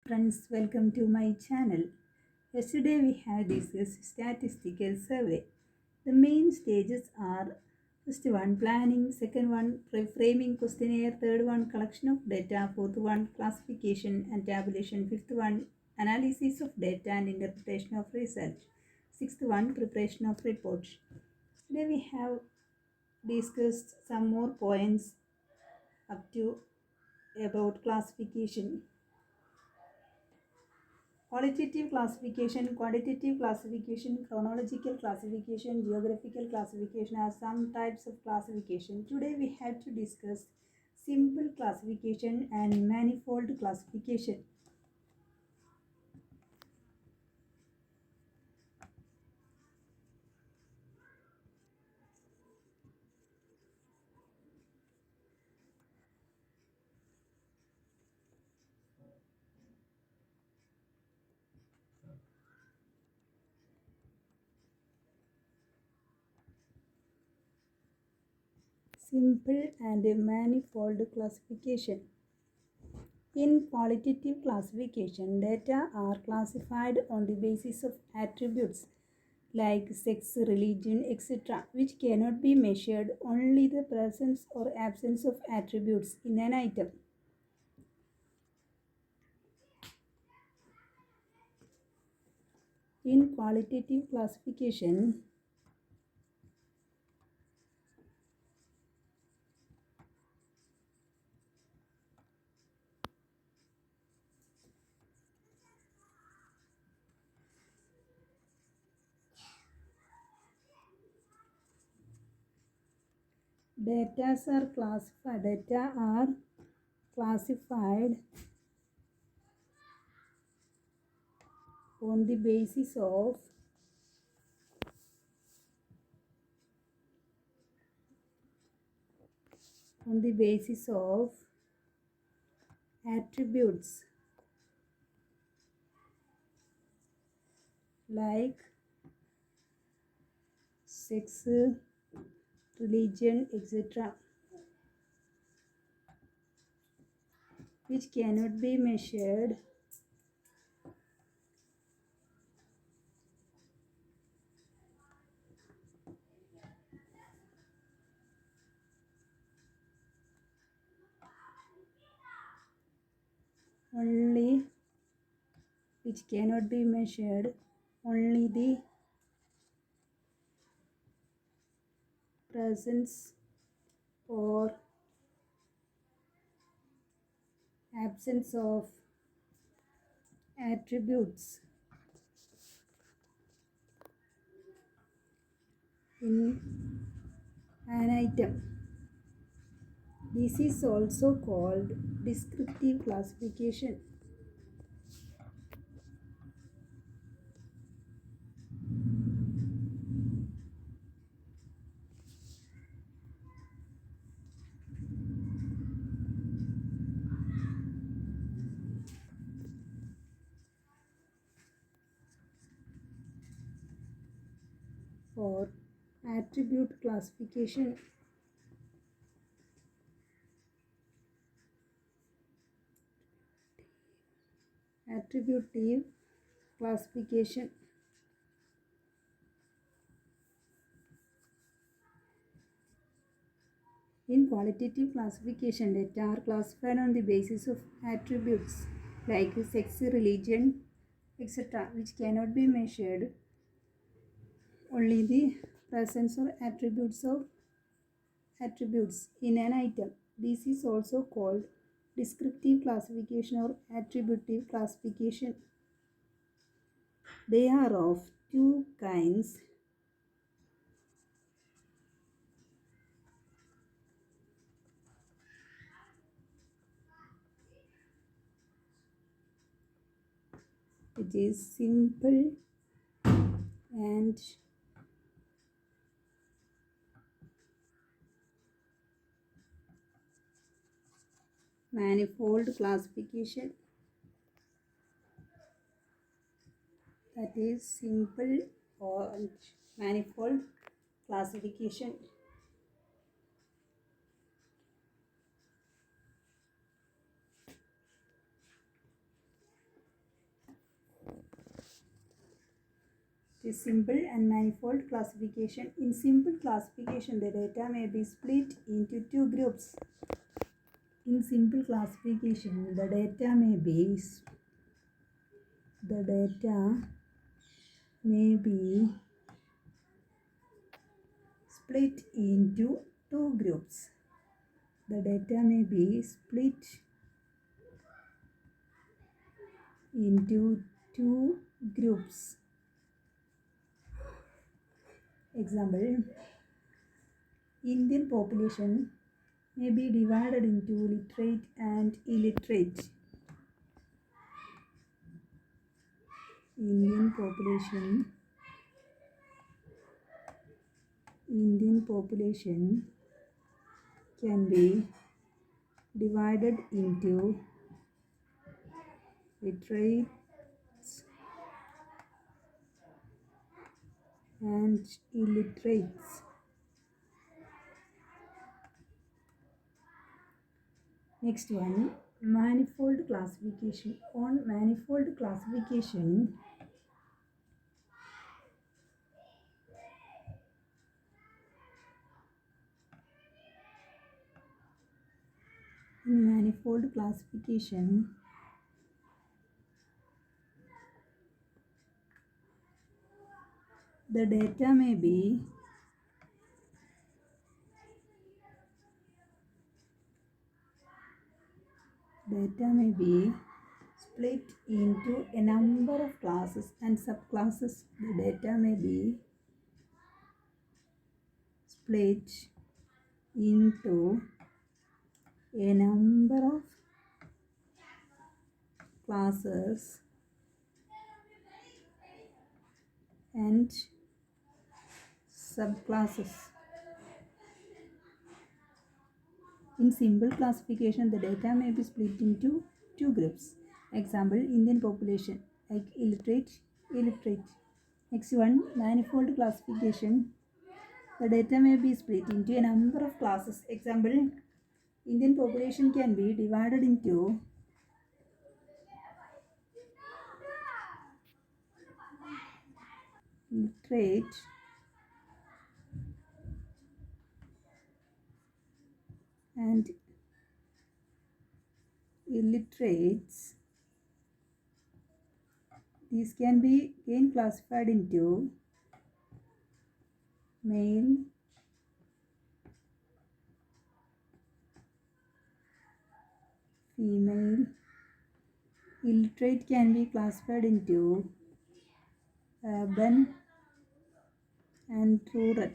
friends, welcome to my channel. Yesterday we have discussed statistical survey. The main stages are first one planning, second one framing questionnaire, third one collection of data, fourth one classification and tabulation, fifth one analysis of data and interpretation of research, sixth one preparation of reports. Today we have discussed some more points up to about classification. Qualitative classification, quantitative classification, chronological classification, geographical classification are some types of classification. Today we have to discuss simple classification and manifold classification. Simple and manifold classification. In qualitative classification, data are classified on the basis of attributes like sex, religion, etc., which cannot be measured, only the presence or absence of attributes in an item. In qualitative classification, data are classified on the basis of attributes like sex, religion, etc., which cannot be measured, only only the presence or absence of attributes in an item. This is also called descriptive classification. For attribute classification, attributive classification. In qualitative classification, data are classified on the basis of attributes like sex, religion, etc., which cannot be measured, only the presence or attributes in an item. This is also called descriptive classification or attributive classification. They are of two kinds. It is simple and manifold classification. That is simple or manifold classification. It is simple and manifold classification. In simple classification, the data may be split into two groups. In simple classification, the data may be split into two groups. The data may be split into two groups. Example, Indian population may be divided into literate and illiterate. Indian population can be divided into literates and illiterates. Next one, manifold classification. On manifold classification, the data may be split into a number of classes and subclasses. The data may be split into a number of classes and subclasses. In simple classification, the data may be split into two groups. Example, Indian population, like illiterate. Next one, manifold classification. The data may be split into a number of classes. Example, Indian population can be divided into literate and illiterates. These can be again classified into male, female. Illiterate can be classified into urban and rural.